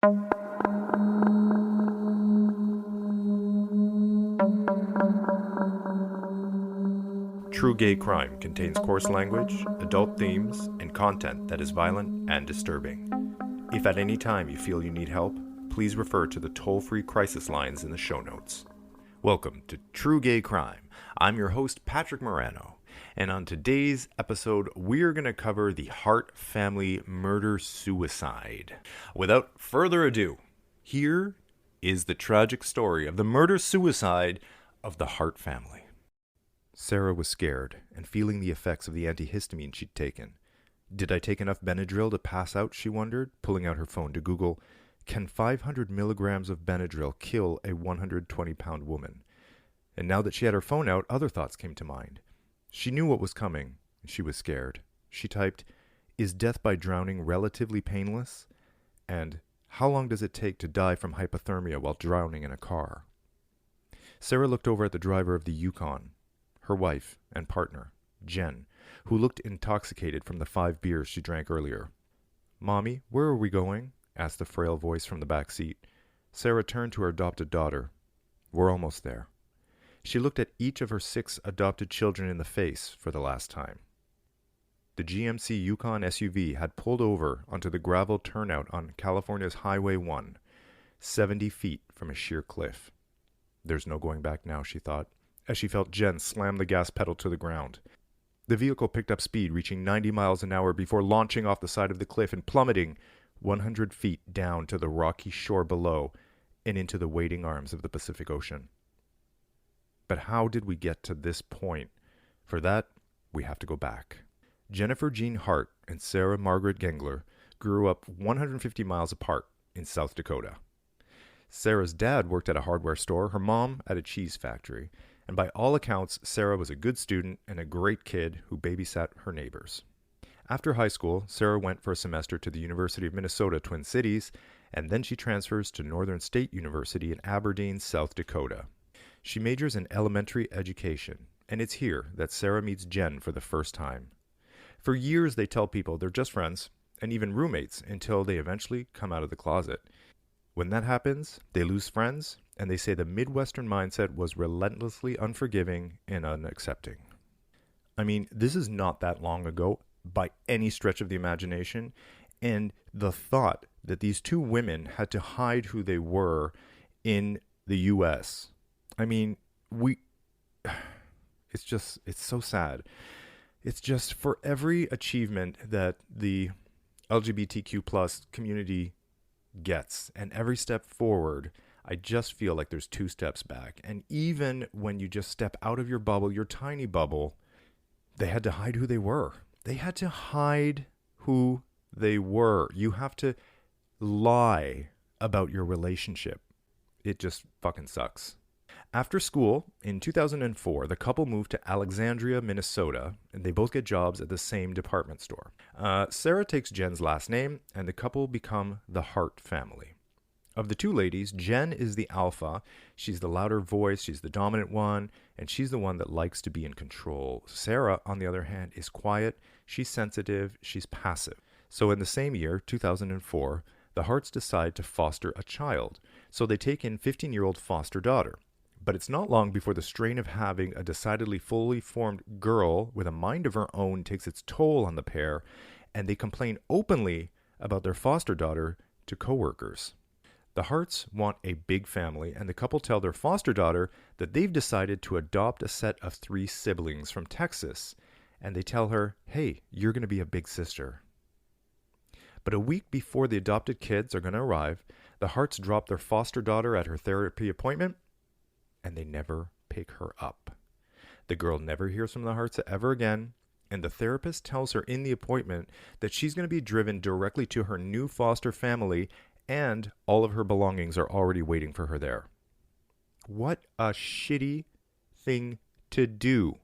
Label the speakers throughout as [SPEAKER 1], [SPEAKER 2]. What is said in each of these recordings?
[SPEAKER 1] True Gay Crime contains coarse language, adult themes, and content that is violent and disturbing. If at any time you feel you need help, please refer to the toll-free crisis lines in the show notes. Welcome to True Gay Crime. I'm your host, Patrick Marano, and on today's episode, we're going to cover the Hart family murder-suicide. Without further ado, here is the tragic story of the murder-suicide of the Hart family. Sarah was scared and feeling the effects of the antihistamine she'd taken. Did I take enough Benadryl to pass out, she wondered, pulling out her phone to Google, can 500 milligrams of Benadryl kill a 120-pound woman? And now that she had her phone out, other thoughts came to mind. She knew what was coming, and she was scared. She typed, is death by drowning relatively painless? And how long does it take to die from hypothermia while drowning in a car? Sarah looked over at the driver of the Yukon, her wife and partner, Jen, who looked intoxicated from the 5 beers she drank earlier. Mommy, where are we going? Asked the frail voice from the back seat. Sarah turned to her adopted daughter. We're almost there. She looked at each of her 6 adopted children in the face for the last time. The GMC Yukon SUV had pulled over onto the gravel turnout on California's Highway 1, 70 feet from a sheer cliff. There's no going back now, she thought, as she felt Jen slam the gas pedal to the ground. The vehicle picked up speed, reaching 90 miles an hour before launching off the side of the cliff and plummeting 100 feet down to the rocky shore below and into the waiting arms of the Pacific Ocean. But how did we get to this point? For that, we have to go back. Jennifer Jean Hart and Sarah Margaret Gengler grew up 150 miles apart in South Dakota. Sarah's dad worked at a hardware store, her mom at a cheese factory, and by all accounts, Sarah was a good student and a great kid who babysat her neighbors. After high school, Sarah went for a semester to the University of Minnesota, Twin Cities, and then she transfers to Northern State University in Aberdeen, South Dakota. She majors in elementary education, and it's here that Sarah meets Jen for the first time. For years, they tell people they're just friends, and even roommates, until they eventually come out of the closet. When that happens, they lose friends, and they say the Midwestern mindset was relentlessly unforgiving and unaccepting. I mean, this is not that long ago by any stretch of the imagination, and the thought that these 2 women had to hide who they were in the U.S. I mean, it's so sad. It's just for every achievement that the LGBTQ plus community gets and every step forward, I just feel like there's 2 steps back. And even when you just step out of your bubble, your tiny bubble, they had to hide who they were. They had to hide who they were. You have to lie about your relationship. It just fucking sucks. After school, in 2004, the couple moved to Alexandria, Minnesota, and they both get jobs at the same department store. Sarah takes Jen's last name, and the couple become the Hart family. Of the 2 ladies, Jen is the alpha. She's the louder voice, she's the dominant one, and she's the one that likes to be in control. Sarah, on the other hand, is quiet, she's sensitive, she's passive. So in the same year, 2004, the Harts decide to foster a child. So they take in 15-year-old foster daughter. But it's not long before the strain of having a decidedly fully formed girl with a mind of her own takes its toll on the pair, and they complain openly about their foster daughter to coworkers. The Harts want a big family, and the couple tell their foster daughter that they've decided to adopt a set of 3 siblings from Texas, and they tell her, hey, you're going to be a big sister. But a week before the adopted kids are going to arrive, the Harts drop their foster daughter at her therapy appointment, and they never pick her up. The girl never hears from the Harts ever again, and the therapist tells her in the appointment that she's going to be driven directly to her new foster family, and all of her belongings are already waiting for her there. What a shitty thing to do.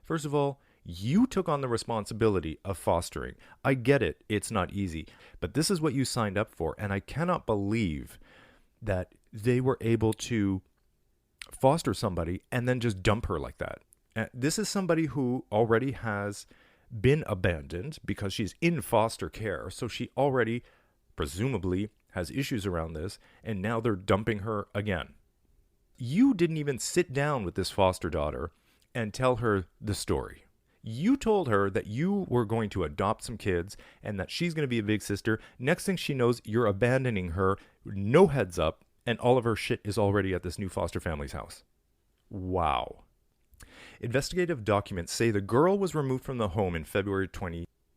[SPEAKER 1] First of all, you took on the responsibility of fostering. I get it, it's not easy, but this is what you signed up for, and I cannot believe that they were able to foster somebody and then just dump her like that. This is somebody who already has been abandoned because she's in foster care, so she already presumably has issues around this, and now they're dumping her again. You didn't even sit down with this foster daughter and tell her the story. You told her that you were going to adopt some kids and that she's going to be a big sister. Next thing she knows, you're abandoning her, no heads up, and all of her shit is already at this new foster family's house. Wow. Investigative documents say the girl was removed from the home in February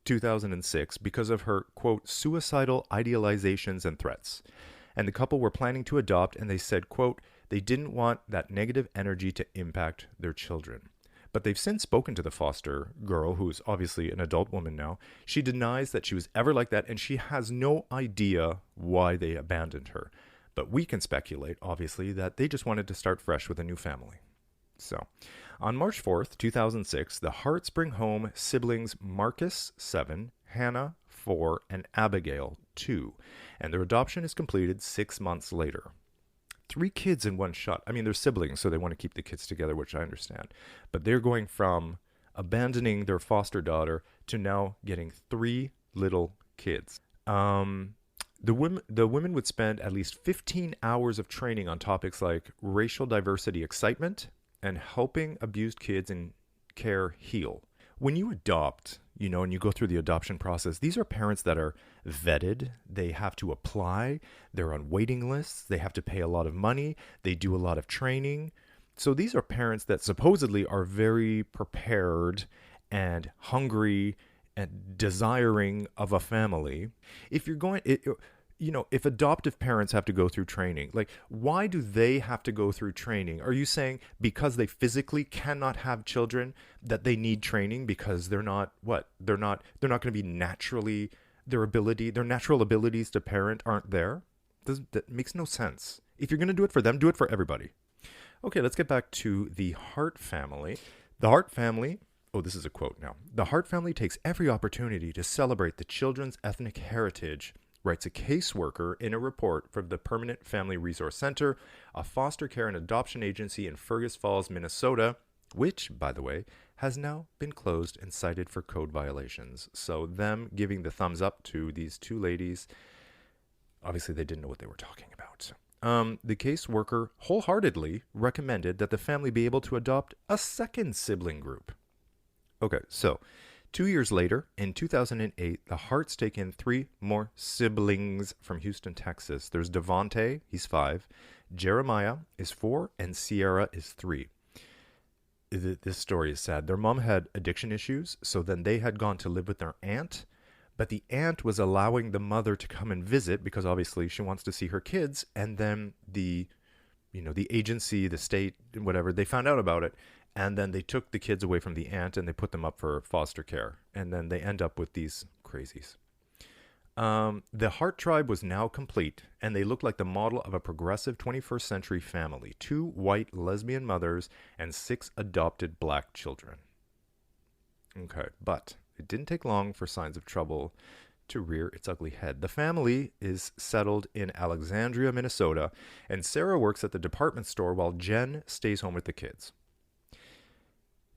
[SPEAKER 1] 2006 because of her, quote, suicidal idealizations and threats. And the couple were planning to adopt, and they said, quote, they didn't want that negative energy to impact their children. But they've since spoken to the foster girl, who's obviously an adult woman now. She denies that she was ever like that, and she has no idea why they abandoned her. But we can speculate, obviously, that they just wanted to start fresh with a new family. So, on March 4th, 2006, the Harts bring home siblings Marcus, 7, Hannah, 4, and Abigail, 2. And their adoption is completed 6 months later. 3 kids in one shot. I mean, they're siblings, so they want to keep the kids together, which I understand. But they're going from abandoning their foster daughter to now getting 3 little kids. The women would spend at least 15 hours of training on topics like racial diversity excitement and helping abused kids in care heal. When you adopt, and you go through the adoption process, these are parents that are vetted. They have to apply. They're on waiting lists. They have to pay a lot of money. They do a lot of training. So these are parents that supposedly are very prepared and hungry and desiring of a family. If you're going, if adoptive parents have to go through training, like, why do they have to go through training? Are you saying because they physically cannot have children that they need training because they're not going to be naturally, their natural abilities to parent aren't there? That makes no sense. If you're going to do it for them, do it for everybody. Okay, let's get back to the Hart family. The Hart family, this is a quote now. The Hart family takes every opportunity to celebrate the children's ethnic heritage, writes a caseworker in a report from the Permanent Family Resource Center, a foster care and adoption agency in Fergus Falls, Minnesota, which, by the way, has now been closed and cited for code violations. So them giving the thumbs up to these 2 ladies, obviously they didn't know what they were talking about. The caseworker wholeheartedly recommended that the family be able to adopt a second sibling group. Okay, so 2 years later, in 2008, the Harts take in 3 more siblings from Houston, Texas. There's Devontae, he's 5, Jeremiah is 4, and Sierra is 3. This story is sad. Their mom had addiction issues, so then they had gone to live with their aunt, but the aunt was allowing the mother to come and visit because obviously she wants to see her kids, and then the agency, the state, whatever, they found out about it. And then they took the kids away from the aunt and they put them up for foster care. And then they end up with these crazies. The Hart tribe was now complete, and they looked like the model of a progressive 21st century family. 2 white lesbian mothers and 6 adopted black children. Okay, but it didn't take long for signs of trouble to rear its ugly head. The family is settled in Alexandria, Minnesota, and Sarah works at the department store while Jen stays home with the kids.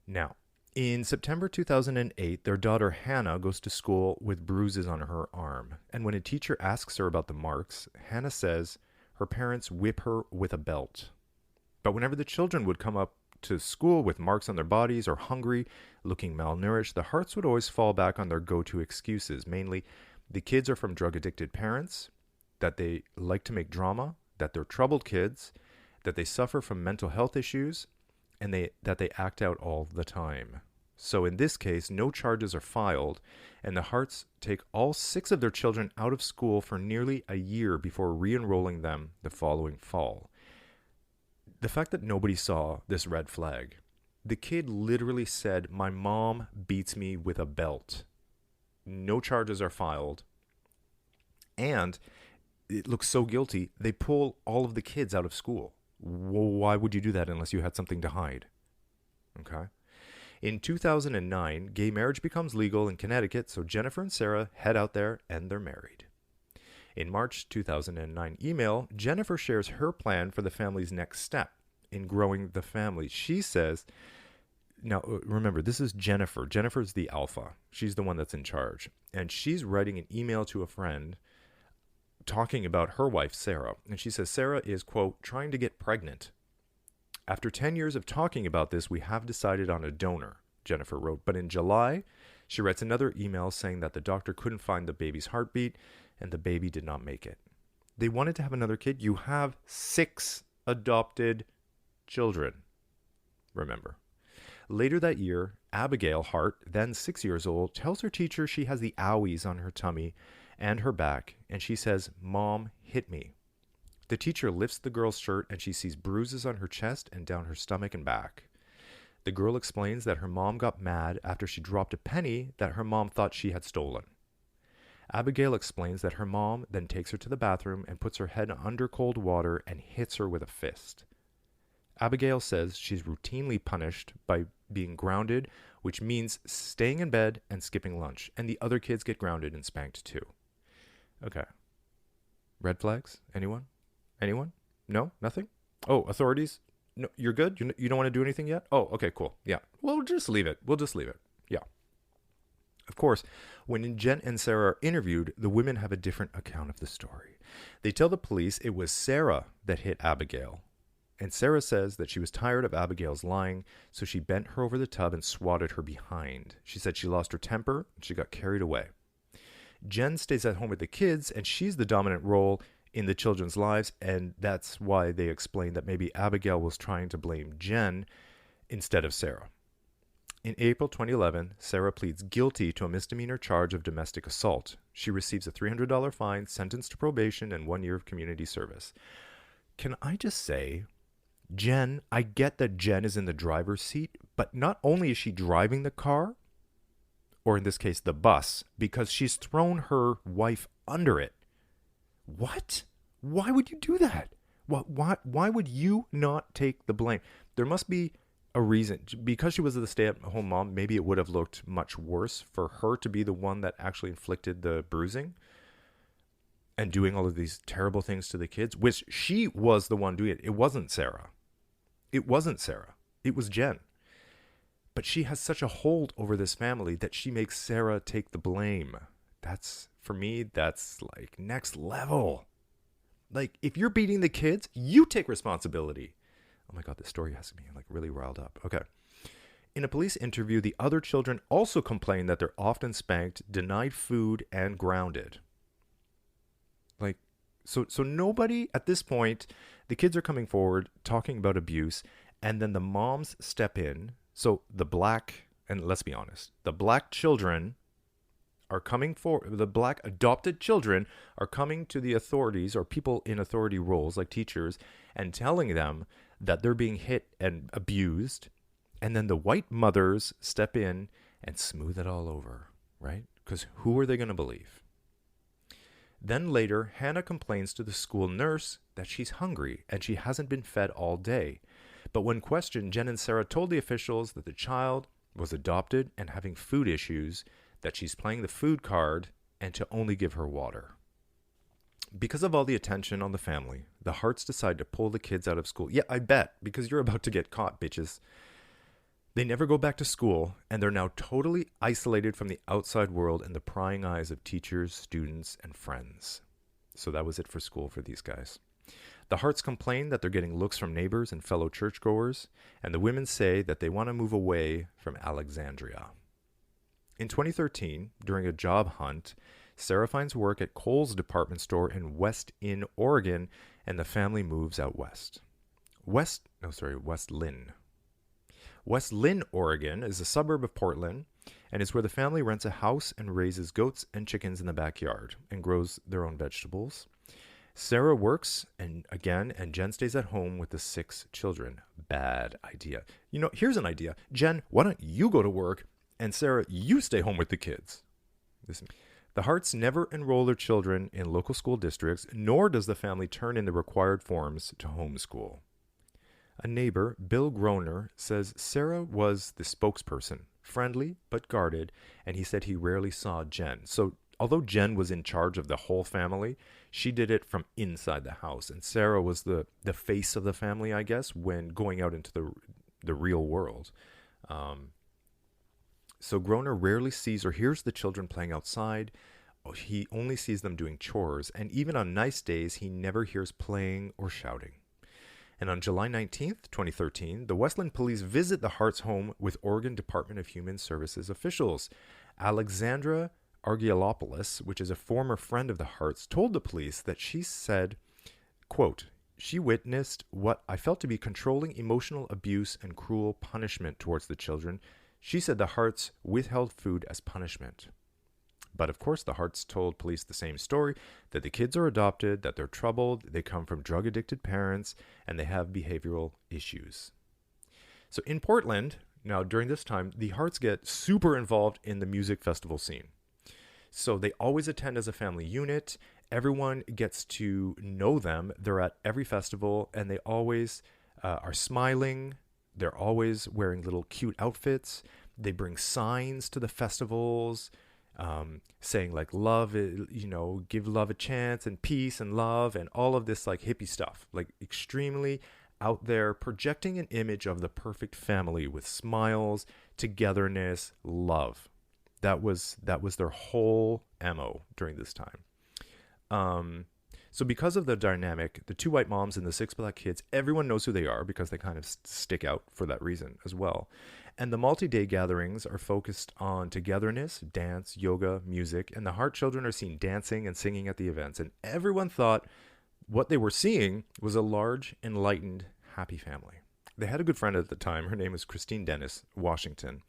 [SPEAKER 1] Now, in September 2008, their daughter Hannah goes to school with bruises on her arm. And when a teacher asks her about the marks, Hannah says her parents whip her with a belt. But whenever the children would come up to school with marks on their bodies or hungry, looking malnourished, the Harts would always fall back on their go-to excuses. Mainly, the kids are from drug-addicted parents, that they like to make drama, that they're troubled kids, that they suffer from mental health issues, and that they act out all the time. So in this case, no charges are filed, and the Harts take all 6 of their children out of school for nearly a year before re-enrolling them the following fall. The fact that nobody saw this red flag, the kid literally said, "My mom beats me with a belt." No charges are filed, and it looks so guilty, they pull all of the kids out of school. Why would you do that unless you had something to hide? Okay. In 2009, gay marriage becomes legal in Connecticut, so Jennifer and Sarah head out there and they're married. In March 2009 email, Jennifer shares her plan for the family's next step in growing the family. She says, now remember, this is Jennifer. Jennifer's the alpha. She's the one that's in charge. And she's writing an email to a friend talking about her wife, Sarah. And she says, Sarah is, quote, trying to get pregnant. After 10 years of talking about this, we have decided on a donor, Jennifer wrote. But in July, she writes another email saying that the doctor couldn't find the baby's heartbeat and the baby did not make it. They wanted to have another kid. You have 6 adopted children. Remember. Later that year, Abigail Hart, then 6 years old, tells her teacher she has the owies on her tummy and her back, and she says, Mom hit me. The teacher lifts the girl's shirt and she sees bruises on her chest and down her stomach and back. The girl explains that her mom got mad after she dropped a penny that her mom thought she had stolen. Abigail explains that her mom then takes her to the bathroom and puts her head under cold water and hits her with a fist. Abigail says she's routinely punished by being grounded, which means staying in bed and skipping lunch, and the other kids get grounded and spanked too. Okay. Red flags? Anyone? Anyone? No? Nothing? Oh, authorities? No, you're good? You don't want to do anything yet? Oh, okay, cool. Yeah. We'll just leave it. Yeah. Of course, when Jen and Sarah are interviewed, the women have a different account of the story. They tell the police it was Sarah that hit Abigail. And Sarah says that she was tired of Abigail's lying, so she bent her over the tub and swatted her behind. She said she lost her temper and she got carried away. Jen stays at home with the kids, and she's the dominant role in the children's lives, and that's why they explain that maybe Abigail was trying to blame Jen instead of Sarah. In April 2011, Sarah pleads guilty to a misdemeanor charge of domestic assault. She receives a $300 fine, sentenced to probation, and 1 year of community service. Can I just say, Jen, I get that Jen is in the driver's seat, but not only is she driving the car, or in this case, the bus, because she's thrown her wife under it. What? Why would you do that? Why would you not take the blame? There must be a reason. Because she was the stay-at-home mom, maybe it would have looked much worse for her to be the one that actually inflicted the bruising and doing all of these terrible things to the kids, which she was the one doing it. It wasn't Sarah. It was Jen. But she has such a hold over this family that she makes Sarah take the blame. For me, that's like next level. Like, if you're beating the kids, you take responsibility. Oh my God, this story has me like really riled up. Okay. In a police interview, the other children also complain that they're often spanked, denied food, and grounded. Like, so nobody at this point, the kids are coming forward talking about abuse, and then the moms step in. So and let's be honest, the black children are coming the black adopted children are coming to the authorities or people in authority roles like teachers and telling them that they're being hit and abused. And then the white mothers step in and smooth it all over, right? Because who are they going to believe? Then later, Hannah complains to the school nurse that she's hungry and she hasn't been fed all day. But when questioned, Jen and Sarah told the officials that the child was adopted and having food issues, that she's playing the food card, and to only give her water. Because of all the attention on the family, the Harts decide to pull the kids out of school. Yeah, I bet, because you're about to get caught, bitches. They never go back to school, and they're now totally isolated from the outside world and the prying eyes of teachers, students, and friends. So that was it for school for these guys. The Harts complain that they're getting looks from neighbors and fellow churchgoers, and the women say that they want to move away from Alexandria. In 2013, during a job hunt, Sarah finds work at Kohl's department store in West Inn, Oregon, and the family moves out west. West Lynn. West Lynn, Oregon is a suburb of Portland, and is where the family rents a house and raises goats and chickens in the backyard and grows their own vegetables. Sarah works, and Jen stays at home with the 6 children. Bad idea. Here's an idea. Jen, why don't you go to work? And Sarah, you stay home with the kids. The Harts never enroll their children in local school districts, nor does the family turn in the required forms to homeschool. A neighbor, Bill Groner, says Sarah was the spokesperson, friendly but guarded, and he said he rarely saw Jen. So although Jen was in charge of the whole family, she did it from inside the house. And Sarah was the face of the family, I guess, when going out into the real world. So Groner rarely sees or hears the children playing outside, he only sees them doing chores, and even on nice days, he never hears playing or shouting. And on July 19th, 2013, the Westland police visit the Harts' home with Oregon Department of Human Services officials. Alexandra Argyalopoulos, which is a former friend of the Harts, told the police that she said, quote, she witnessed what I felt to be controlling emotional abuse and cruel punishment towards the children. She said the Harts withheld food as punishment. But of course, the Harts told police the same story, that the kids are adopted, that they're troubled, they come from drug-addicted parents, and they have behavioral issues. So in Portland, now during this time, the Harts get super involved in the music festival scene. So they always attend as a family unit. Everyone gets to know them. They're at every festival, and they always are smiling. They're always wearing little cute outfits. They bring signs to the festivals, saying like love, give love a chance and peace and love and all of this like hippie stuff, like extremely out there, projecting an image of the perfect family with smiles, togetherness, love. That was their whole MO during this time. So because of the dynamic, the 2 white moms and the 6 black kids, everyone knows who they are because they kind of stick out for that reason as well. And the multi-day gatherings are focused on togetherness, dance, yoga, music, and the Hart children are seen dancing and singing at the events. And everyone thought what they were seeing was a large, enlightened, happy family. They had a good friend at the time. Her name was Christine Dennis Washington.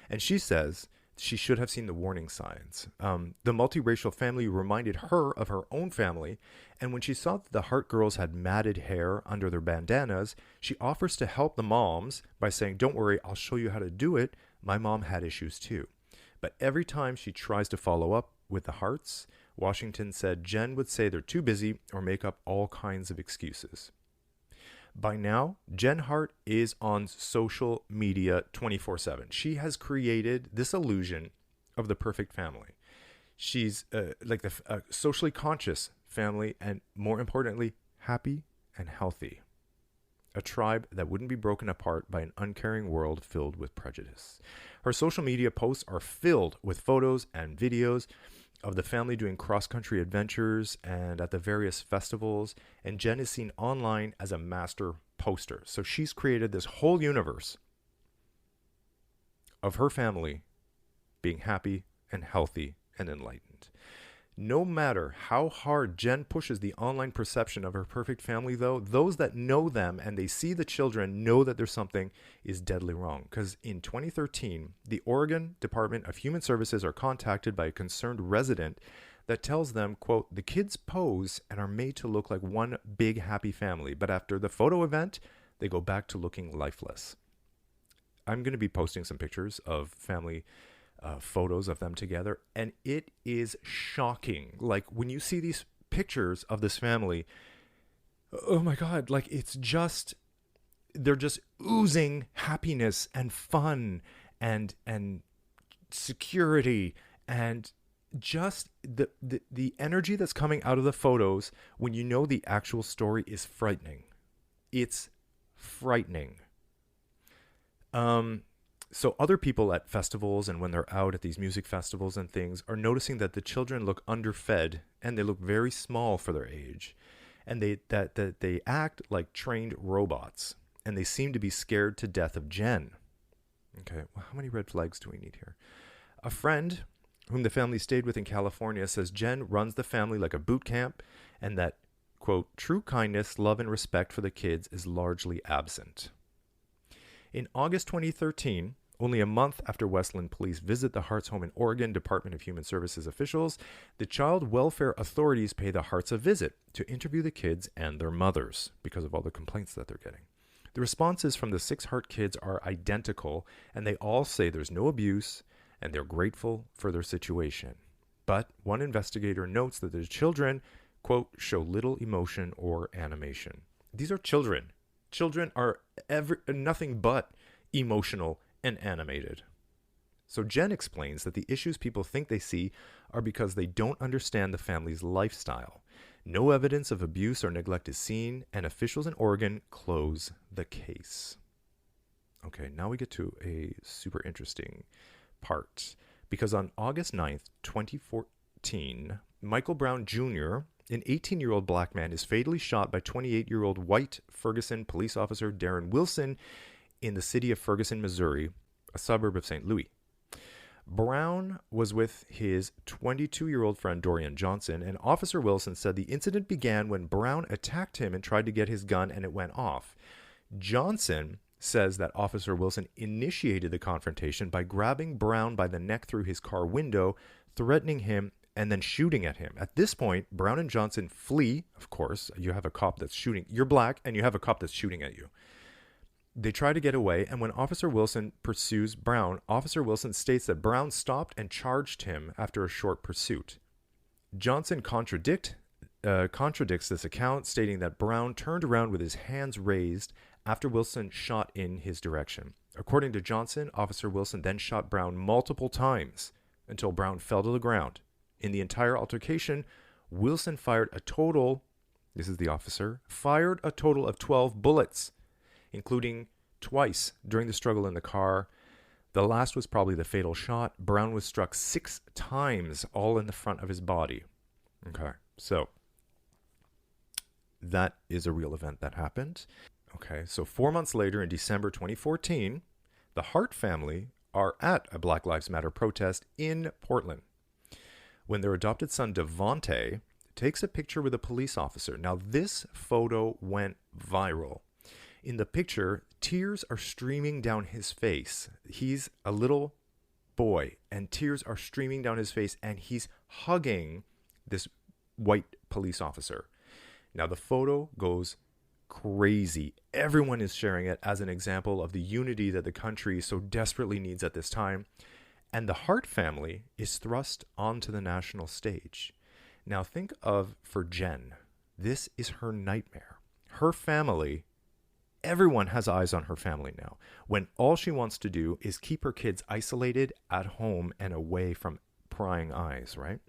[SPEAKER 1] And she says she should have seen the warning signs. The multiracial family reminded her of her own family, and when she saw that the Hart girls had matted hair under their bandanas, she offers to help the moms by saying, don't worry, I'll show you how to do it. My mom had issues too. But every time she tries to follow up with the Harts, Washington said Jen would say they're too busy or make up all kinds of excuses. By now, Jen Hart is on social media 24/7. She has created this illusion of the perfect family. She's like the socially conscious family, and more importantly, happy and healthy. A tribe that wouldn't be broken apart by an uncaring world filled with prejudice. Her social media posts are filled with photos and videos of the family doing cross-country adventures and at the various festivals, and Jen is seen online as a master poster. So she's created this whole universe of her family being happy and healthy and enlightened. No matter how hard Jen pushes the online perception of her perfect family, though, those that know them and they see the children know that there's something is deadly wrong. Because in 2013, the Oregon Department of Human Services are contacted by a concerned resident that tells them, quote, the kids pose and are made to look like one big happy family, but after the photo event, they go back to looking lifeless. I'm going to be posting some pictures of family photos of them together, and it is shocking. Like when you see these pictures of this family, oh my God, like they're just oozing happiness and fun and security, and just the energy that's coming out of the photos when you know the actual story is frightening. It's frightening. So other people at festivals and when they're out at these music festivals and things are noticing that the children look underfed and they look very small for their age, and they act like trained robots, and they seem to be scared to death of Jen. Okay, well, how many red flags do we need here? A friend whom the family stayed with in California says Jen runs the family like a boot camp, and that, quote, true kindness, love, and respect for the kids is largely absent. In August 2013, only a month after Westland police visit the Harts' home in Oregon Department of Human Services officials, the child welfare authorities pay the Harts a visit to interview the kids and their mothers because of all the complaints that they're getting. The responses from the 6 Hart kids are identical, and they all say there's no abuse and they're grateful for their situation. But one investigator notes that the children, quote, show little emotion or animation. These are children. Children are nothing but emotional and animated. So Jen explains that the issues people think they see are because they don't understand the family's lifestyle. No evidence of abuse or neglect is seen, and officials in Oregon close the case. Okay, now we get to a super interesting part. Because on August 9th, 2014, Michael Brown Jr., an 18-year-old black man, is fatally shot by 28-year-old white Ferguson police officer Darren Wilson in the city of Ferguson, Missouri, a suburb of St. Louis. Brown was with his 22-year-old friend Dorian Johnson, and Officer Wilson said the incident began when Brown attacked him and tried to get his gun, and it went off. Johnson says that Officer Wilson initiated the confrontation by grabbing Brown by the neck through his car window, threatening him, and then shooting at him. At this point, Brown and Johnson flee. Of course, you have a cop that's shooting. You're black, and you have a cop that's shooting at you. They try to get away, and when Officer Wilson pursues Brown, Officer Wilson states that Brown stopped and charged him after a short pursuit. Johnson contradicts this account, stating that Brown turned around with his hands raised after Wilson shot in his direction. According to Johnson, Officer Wilson then shot Brown multiple times until Brown fell to the ground. In the entire altercation, Wilson fired a total of 12 bullets, including twice during the struggle in the car. The last was probably the fatal shot. Brown was struck 6 times, all in the front of his body. Okay, so that is a real event that happened. Okay, so 4 months later, in December 2014, the Hart family are at a Black Lives Matter protest in Portland when their adopted son, Devontae, takes a picture with a police officer. Now, this photo went viral. In the picture, tears are streaming down his face. He's a little boy, and tears are streaming down his face, and he's hugging this white police officer. Now, the photo goes crazy. Everyone is sharing it as an example of the unity that the country so desperately needs at this time. And the Hart family is thrust onto the national stage. Now, think of, for Jen, this is her nightmare. Her family, everyone has eyes on her family now, when all she wants to do is keep her kids isolated at home and away from prying eyes, right?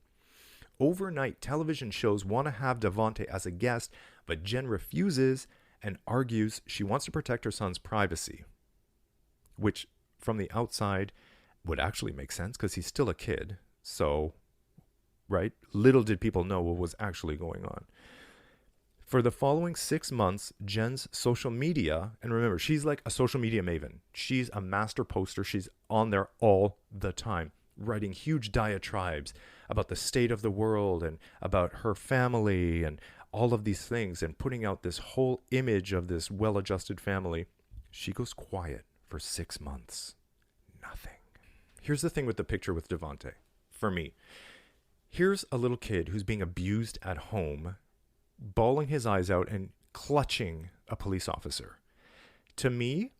[SPEAKER 1] Overnight, television shows want to have Devontae as a guest, but Jen refuses and argues she wants to protect her son's privacy, which from the outside would actually make sense because he's still a kid. So, right? Little did people know what was actually going on. For the following 6 months, Jen's social media, and remember, she's like a social media maven. She's a master poster. She's on there all the time, writing huge diatribes about the state of the world and about her family and all of these things, and putting out this whole image of this well-adjusted family. She goes quiet for 6 months. Nothing. Here's the thing with the picture with Devontae. For me, here's a little kid who's being abused at home, bawling his eyes out and clutching a police officer. To me,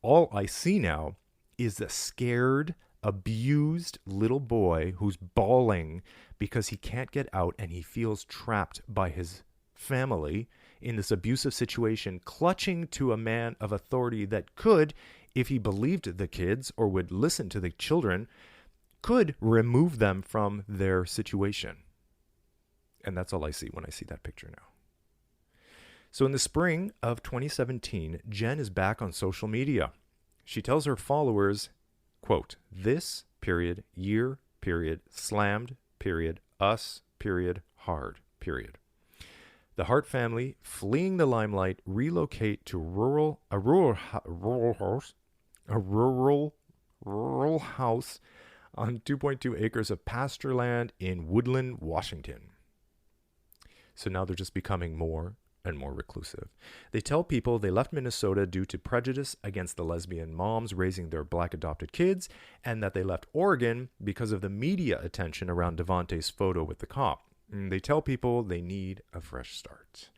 [SPEAKER 1] all I see now is a scared, abused little boy who's bawling because he can't get out and he feels trapped by his family in this abusive situation, clutching to a man of authority that could, if he believed the kids or would listen to the children, could remove them from their situation. And that's all I see when I see that picture now. So in the spring of 2017, Jen is back on social media. She tells her followers, quote, "This, period, year, period, slammed, period, us, period, hard, period. The Hart family, fleeing the limelight, relocate to a rural house on 2.2 acres of pasture land in Woodland, Washington." So now they're just becoming more and more reclusive. They tell people they left Minnesota due to prejudice against the lesbian moms raising their black adopted kids, and that they left Oregon because of the media attention around Devontae's photo with the cop. They tell people they need a fresh start.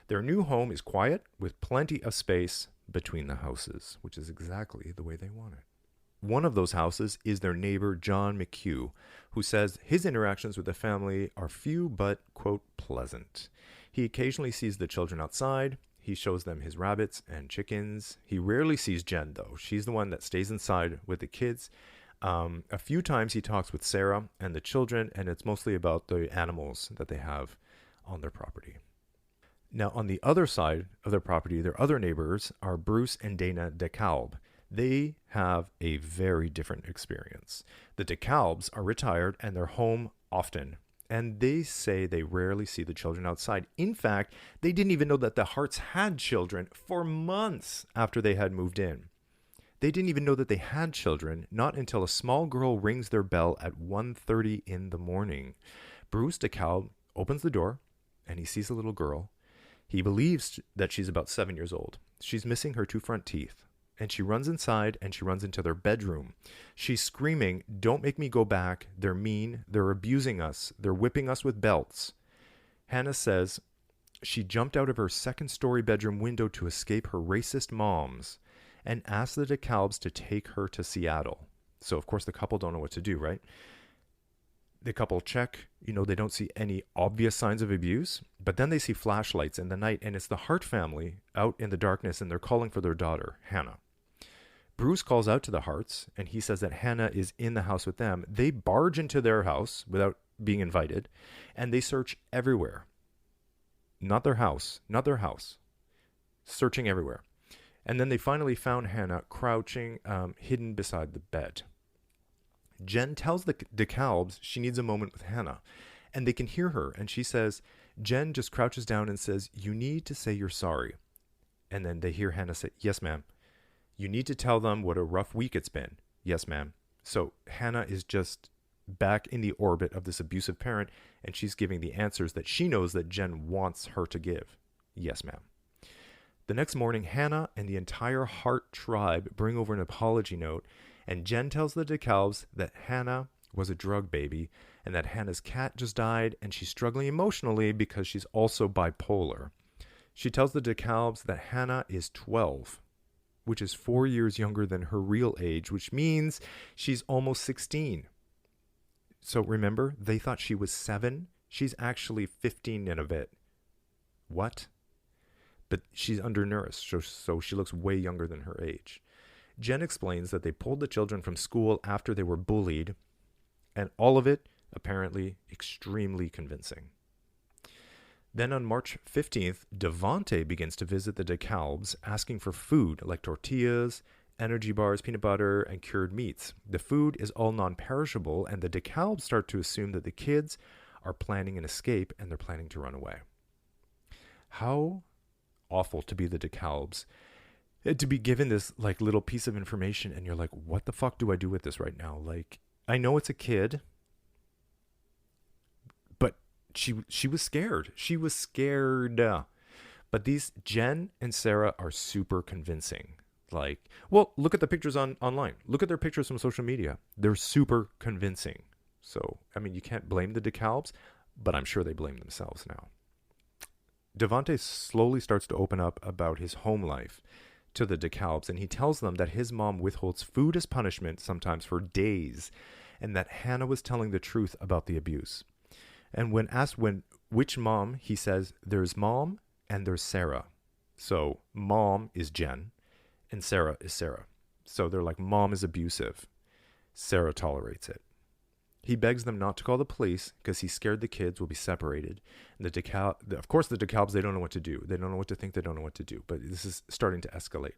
[SPEAKER 1] Their new home is quiet with plenty of space between the houses, which is exactly the way they want it. One of those houses is their neighbor, John McHugh, who says his interactions with the family are few but, quote, pleasant. He occasionally sees the children outside. He shows them his rabbits and chickens. He rarely sees Jen, though. She's the one that stays inside with the kids. A few times he talks with Sarah and the children, and it's mostly about the animals that they have on their property. Now, on the other side of their property, their other neighbors are Bruce and Dana DeKalb. They have a very different experience. The DeKalbs are retired and they're home often, And they say they rarely see the children outside. In fact, they didn't even know that the Harts had children for months after they had moved in. They didn't even know that they had children, not until a small girl rings their bell at 1:30 in the morning. Bruce DeKalb opens the door, and he sees a little girl. He believes that she's about 7 years old. She's missing her 2 front teeth. And she runs inside, and she runs into their bedroom. She's screaming, "Don't make me go back. They're mean. They're abusing us. They're whipping us with belts." Hannah says she jumped out of her second-story bedroom window to escape her racist moms and asked the DeKalbs to take her to Seattle. So, of course, the couple don't know what to do, right? The couple check, they don't see any obvious signs of abuse, but then they see flashlights in the night, and it's the Hart family out in the darkness, and they're calling for their daughter, Hannah. Bruce calls out to the Harts, and he says that Hannah is in the house with them. They barge into their house without being invited, and they search everywhere. Not their house. Searching everywhere. And then they finally found Hannah crouching, hidden beside the bed. Jen tells the DeKalbs she needs a moment with Hannah, and they can hear her, and she says, Jen just crouches down and says, "You need to say you're sorry." And then they hear Hannah say, "Yes, ma'am." "You need to tell them what a rough week it's been." "Yes, ma'am." So Hannah is just back in the orbit of this abusive parent, and she's giving the answers that she knows that Jen wants her to give. "Yes, ma'am." The next morning, Hannah and the entire Hart tribe bring over an apology note, and Jen tells the DeKalbs that Hannah was a drug baby and that Hannah's cat just died and she's struggling emotionally because she's also bipolar. She tells the DeKalbs that Hannah is 12, which is 4 years younger than her real age, which means she's almost 16. So remember, they thought she was 7. She's actually 15 and a bit. What? But she's undernourished, so she looks way younger than her age. Jen explains that they pulled the children from school after they were bullied, and all of it, apparently, extremely convincing. Then on March 15th, Devante begins to visit the DeKalbs, asking for food like tortillas, energy bars, peanut butter, and cured meats. The food is all non-perishable, and the DeKalbs start to assume that the kids are planning an escape and they're planning to run away. How awful to be the DeKalbs, to be given this little piece of information, and you're like, what the fuck do I do with this right now? I know it's a kid, but she was scared. She was scared. But these Jen and Sarah are super convincing. Look at the pictures online. Look at their pictures from social media. They're super convincing. So, you can't blame the DeKalbs, but I'm sure they blame themselves now. Devante slowly starts to open up about his home life to the DeKalbs, and he tells them that his mom withholds food as punishment sometimes for days, and that Hannah was telling the truth about the abuse. And when asked which mom, he says there's mom and there's Sarah. So mom is Jen and Sarah is Sarah. So they're like, mom is abusive, Sarah tolerates it. He begs them not to call the police because he's scared the kids will be separated. And of course, the DeKalbs, they don't know what to do. They don't know what to think. They don't know what to do. But this is starting to escalate.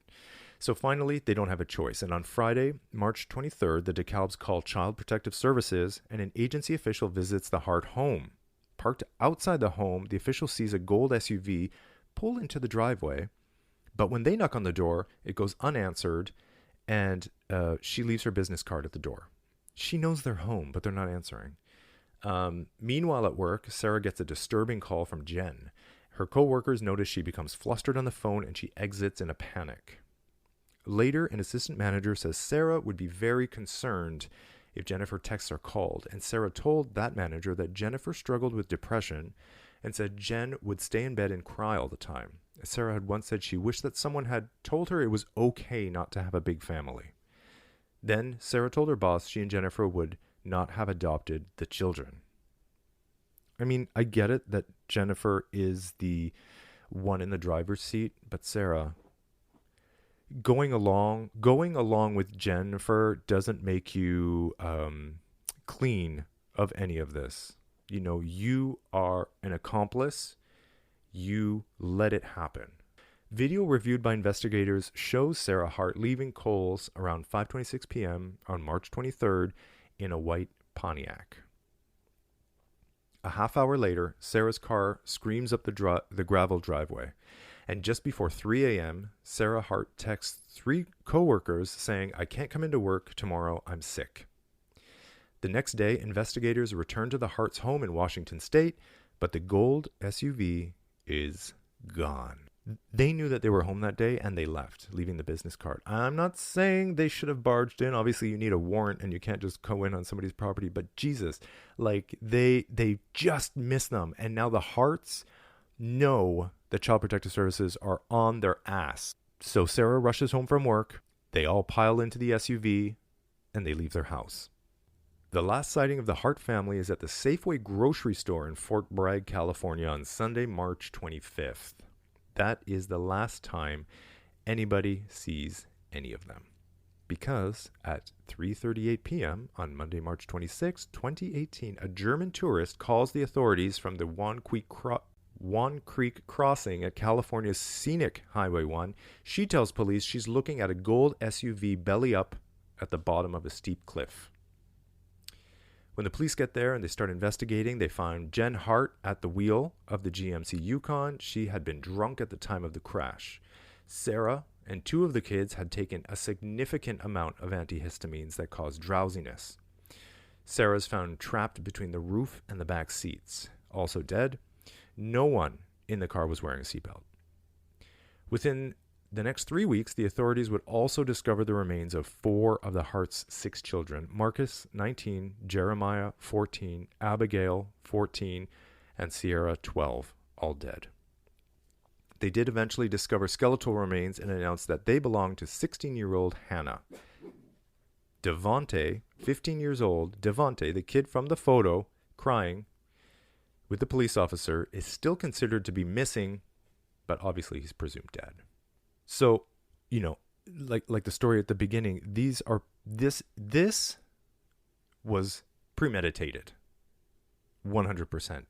[SPEAKER 1] So finally, they don't have a choice. And on Friday, March 23rd, the DeKalbs call Child Protective Services, and an agency official visits the Hart home. Parked outside the home, the official sees a gold SUV pull into the driveway. But when they knock on the door, it goes unanswered, and she leaves her business card at the door. She knows they're home, but they're not answering. Meanwhile at work, Sarah gets a disturbing call from Jen. Her co-workers notice she becomes flustered on the phone and she exits in a panic. Later, an assistant manager says Sarah would be very concerned if Jennifer texts are called, and Sarah told that manager that Jennifer struggled with depression and said Jen would stay in bed and cry all the time. Sarah had once said she wished that someone had told her it was okay not to have a big family. Then Sarah told her boss she and Jennifer would not have adopted the children. I get it that Jennifer is the one in the driver's seat, but Sarah, going along with Jennifer doesn't make you clean of any of this. You are an accomplice. You let it happen. Video reviewed by investigators shows Sarah Hart leaving Kohl's around 5:26 p.m. on March 23rd in a white Pontiac. A half hour later, Sarah's car screams up the gravel driveway. And just before 3 a.m., Sarah Hart texts 3 coworkers saying, "I can't come into work tomorrow, I'm sick." The next day, investigators return to the Harts' home in Washington State, but the gold SUV is gone. They knew that they were home that day, and they left, leaving the business card. I'm not saying they should have barged in. Obviously, you need a warrant, and you can't just go in on somebody's property. But Jesus, like, they just missed them. And now the Harts know that Child Protective Services are on their ass. So Sarah rushes home from work. They all pile into the SUV, and they leave their house. The last sighting of the Hart family is at the Safeway grocery store in Fort Bragg, California on Sunday, March 25th. That is the last time anybody sees any of them. Because at 3:38 p.m. on Monday, March 26, 2018, a German tourist calls the authorities from the Wan Creek crossing at California's scenic Highway 1. She tells police she's looking at a gold SUV belly up at the bottom of a steep cliff. When the police get there and they start investigating, they find Jen Hart at the wheel of the GMC Yukon. She had been drunk at the time of the crash. Sarah and 2 of the kids had taken a significant amount of antihistamines that caused drowsiness. Sarah's found trapped between the roof and the back seats, also dead. No one in the car was wearing a seatbelt. Within the next 3 weeks, the authorities would also discover the remains of 4 of the Harts' 6 children: Marcus, 19, Jeremiah, 14, Abigail, 14, and Sierra, 12, all dead. They did eventually discover skeletal remains and announced that they belonged to 16-year-old Hannah. Devonte, 15 years old, Devonte, the kid from the photo, crying with the police officer, is still considered to be missing, but obviously he's presumed dead. So, you know, like the story at the beginning, this was premeditated. 100%.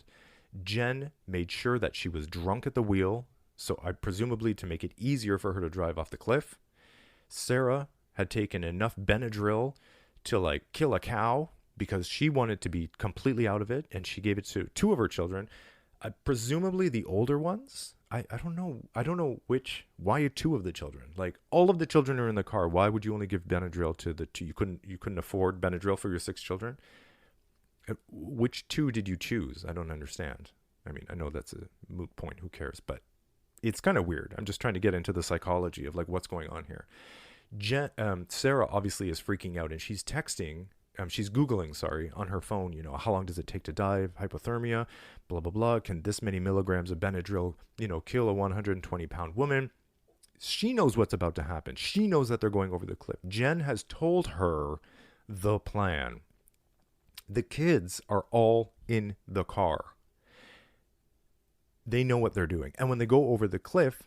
[SPEAKER 1] Jen made sure that she was drunk at the wheel, so presumably to make it easier for her to drive off the cliff. Sarah had taken enough Benadryl to kill a cow because she wanted to be completely out of it, and she gave it to 2 of her children, presumably the older ones. I don't know why 2 of the children? Like, all of the children are in the car. Why would you only give Benadryl to the 2? You couldn't afford Benadryl for your 6 children? Which 2 did you choose? I don't understand. I mean, I know that's a moot point. Who cares? But it's kind of weird. I'm just trying to get into the psychology of what's going on here. Sarah obviously is freaking out, and she's texting. She's Googling, on her phone, how long does it take to die of hypothermia, blah, blah, blah. Can this many milligrams of Benadryl, kill a 120-pound woman? She knows what's about to happen. She knows that they're going over the cliff. Jen has told her the plan. The kids are all in the car. They know what they're doing. And when they go over the cliff,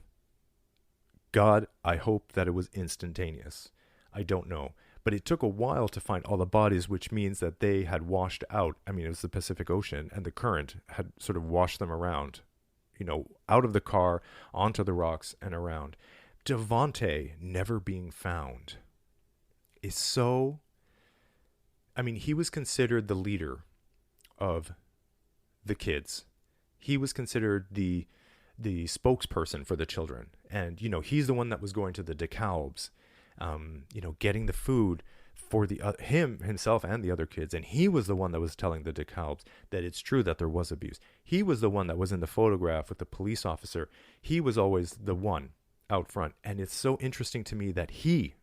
[SPEAKER 1] God, I hope that it was instantaneous. I don't know. But it took a while to find all the bodies, which means that they had washed out. I mean, it was the Pacific Ocean, and the current had sort of washed them around, out of the car, onto the rocks, and around. Devonte never being found is so... I mean, he was considered the leader of the kids. He was considered the spokesperson for the children. And, he's the one that was going to the DeKalbs, getting the food for himself and the other kids. And he was the one that was telling the DeKalbs that it's true that there was abuse. He was the one that was in the photograph with the police officer. He was always the one out front. And it's so interesting to me that he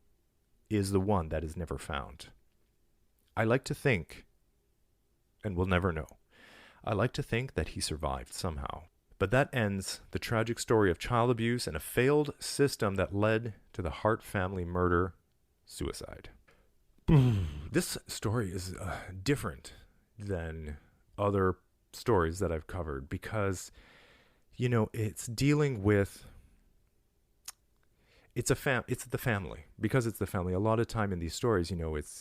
[SPEAKER 1] is the one that is never found. I like to think, and we'll never know, I like to think that he survived somehow. But that ends the tragic story of child abuse and a failed system that led to the Hart family murder-suicide. This story is different than other stories that I've covered because, it's dealing with... It's the family. Because it's the family. A lot of time in these stories,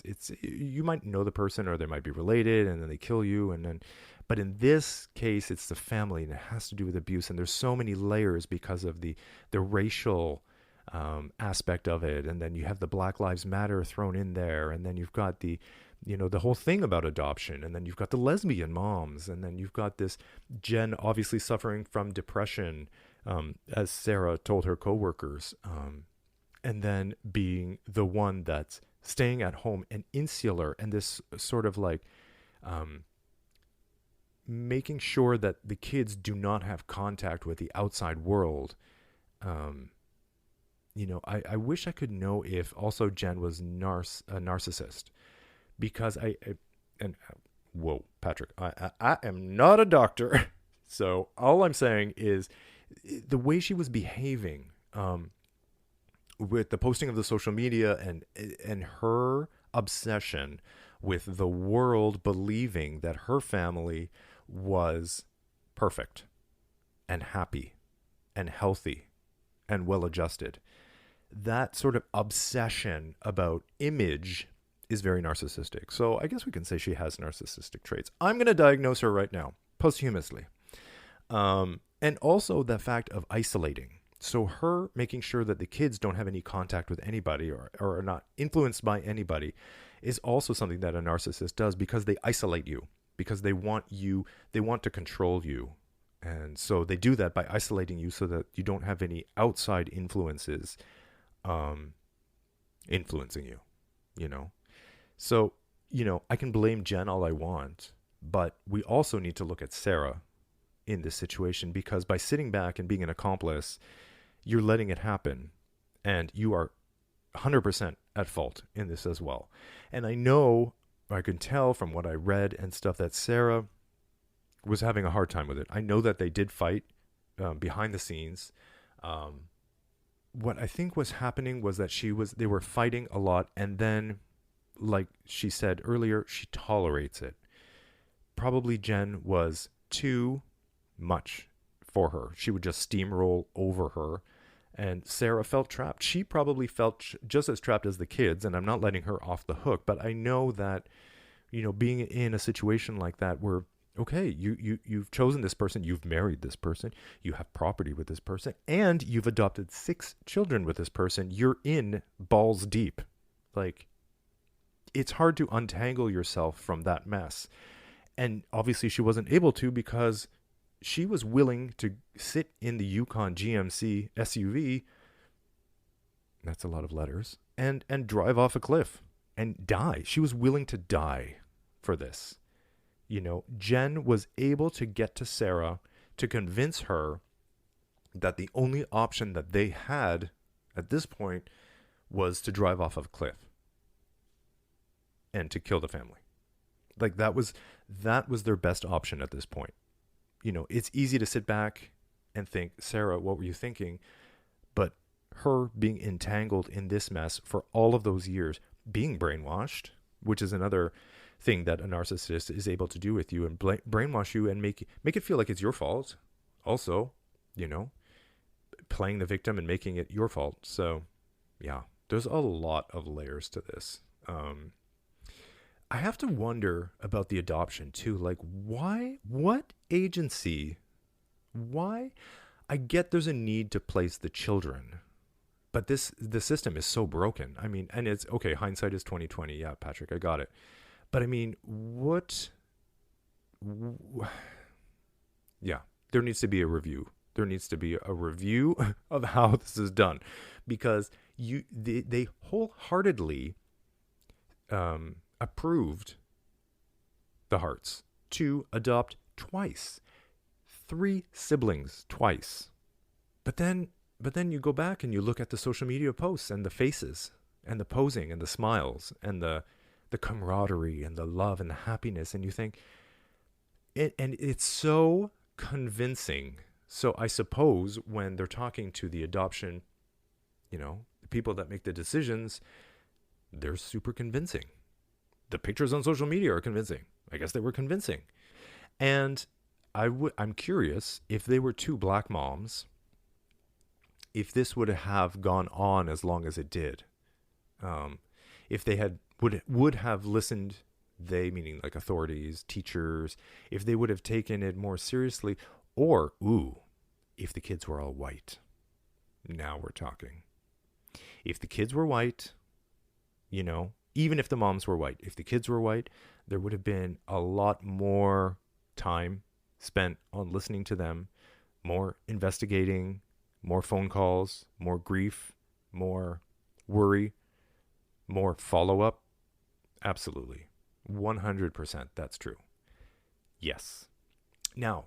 [SPEAKER 1] it's you might know the person or they might be related and then they kill you but in this case it's the family and it has to do with abuse, and there's so many layers because of the racial aspect of it, and then you have the Black Lives Matter thrown in there, and then you've got the the whole thing about adoption, and then you've got the lesbian moms, and then you've got this Jen obviously suffering from depression, as Sarah told her coworkers, and then being the one that's staying at home and insular, and this sort of like making sure that the kids do not have contact with the outside world. I wish I could know if also Jen was a narcissist, because whoa, Patrick, I am not a doctor. So all I'm saying is the way she was behaving, with the posting of the social media, and her obsession with the world believing that her family was perfect and happy and healthy and well adjusted. That sort of obsession about image is very narcissistic. So I guess we can say she has narcissistic traits. I'm going to diagnose her right now, posthumously. And also the fact of isolating. So her making sure that the kids don't have any contact with anybody, or are not influenced by anybody, is also something that a narcissist does, because they isolate you, because they want to control you. And so they do that by isolating you so that you don't have any outside influences influencing you, So, I can blame Jen all I want, but we also need to look at Sarah in this situation, because by sitting back and being an accomplice, you're letting it happen, and you are 100% at fault in this as well. And I can tell from what I read and stuff that Sarah was having a hard time with it. I know that they did fight behind the scenes. What I think was happening was that they were fighting a lot, and then, like she said earlier, she tolerates it. Probably Jen was too much for her. She would just steamroll over her, and Sarah felt trapped. She probably felt just as trapped as the kids, and I'm not letting her off the hook, but I know that, being in a situation like that where, okay, you've chosen this person, you've married this person, you have property with this person, and you've adopted 6 children with this person, you're in balls deep. Like, it's hard to untangle yourself from that mess. And obviously she wasn't able to, because she was willing to sit in the Yukon GMC SUV, that's a lot of letters, and drive off a cliff and die. She was willing to die for this. Jen was able to get to Sarah to convince her that the only option that they had at this point was to drive off of a cliff and to kill the family. Like, that was their best option at this point. It's easy to sit back and think, Sarah, what were you thinking? But her being entangled in this mess for all of those years, being brainwashed, which is another thing that a narcissist is able to do with you, and brainwash you and make it feel like it's your fault. Also, playing the victim and making it your fault. So, yeah, there's a lot of layers to this. I have to wonder about the adoption too. Like, why? What agency? Why? I get there's a need to place the children, but the system is so broken. I mean, and it's okay. Hindsight is 2020. Yeah, Patrick, I got it. But I mean, yeah, there needs to be a review. There needs to be a review of how this is done, because they wholeheartedly approved the Harts to adopt twice, 3 siblings twice. But then you go back and you look at the social media posts and the faces and the posing and the smiles and the camaraderie and the love and the happiness, and you think it's so convincing. So I suppose when they're talking to the adoption, the people that make the decisions, they're super convincing. The pictures on social media are convincing. I guess they were convincing. And I'm curious, if they were 2 black moms, if this would have gone on as long as it did. If they would have listened, they meaning like authorities, teachers, if they would have taken it more seriously, or if the kids were all white. Now we're talking. If the kids were white, even if the moms were white, if the kids were white, there would have been a lot more time spent on listening to them, more investigating, more phone calls, more grief, more worry, more follow-up. Absolutely. 100% that's true. Yes. Now,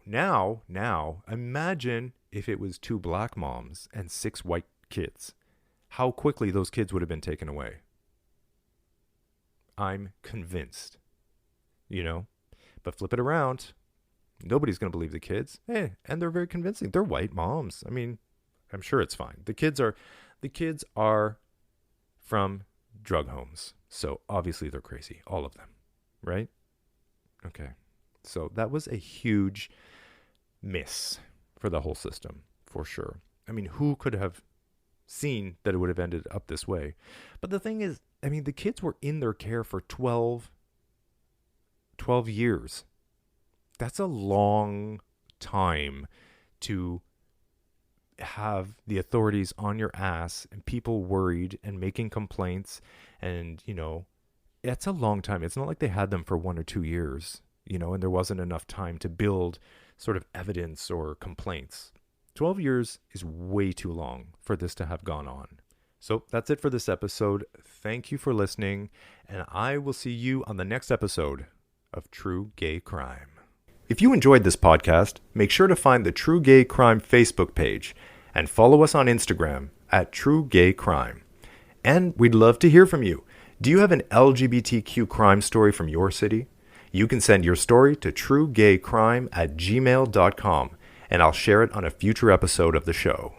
[SPEAKER 1] imagine if it was 2 black moms and 6 white kids. How quickly those kids would have been taken away. I'm convinced. But flip it around. Nobody's going to believe the kids. And they're very convincing. They're white moms. I mean, I'm sure it's fine. The kids are from drug homes. So obviously they're crazy. All of them. Right? Okay. So that was a huge miss for the whole system, for sure. I mean, who could have seen that it would have ended up this way? But the thing is, I mean, the kids were in their care for 12 years. That's a long time to have the authorities on your ass and people worried and making complaints. And, it's a long time. It's not like they had them for 1 or 2 years, and there wasn't enough time to build sort of evidence or complaints. 12 years is way too long for this to have gone on. So that's it for this episode. Thank you for listening, and I will see you on the next episode of True Gay Crime. If you enjoyed this podcast, make sure to find the True Gay Crime Facebook page and follow us on Instagram at True Gay Crime. And we'd love to hear from you. Do you have an LGBTQ crime story from your city? You can send your story to truegaycrime@gmail.com, and I'll share it on a future episode of the show.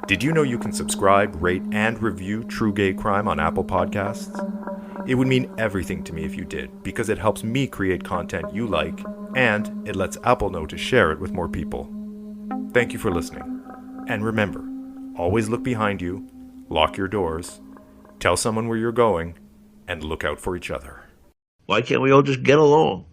[SPEAKER 1] Did you know you can subscribe, rate, and review True Gay Crime on Apple Podcasts? It would mean everything to me if you did, because it helps me create content you like, and it lets Apple know to share it with more people. Thank you for listening. And remember, always look behind you, lock your doors, tell someone where you're going, and look out for each other.
[SPEAKER 2] Why can't we all just get along?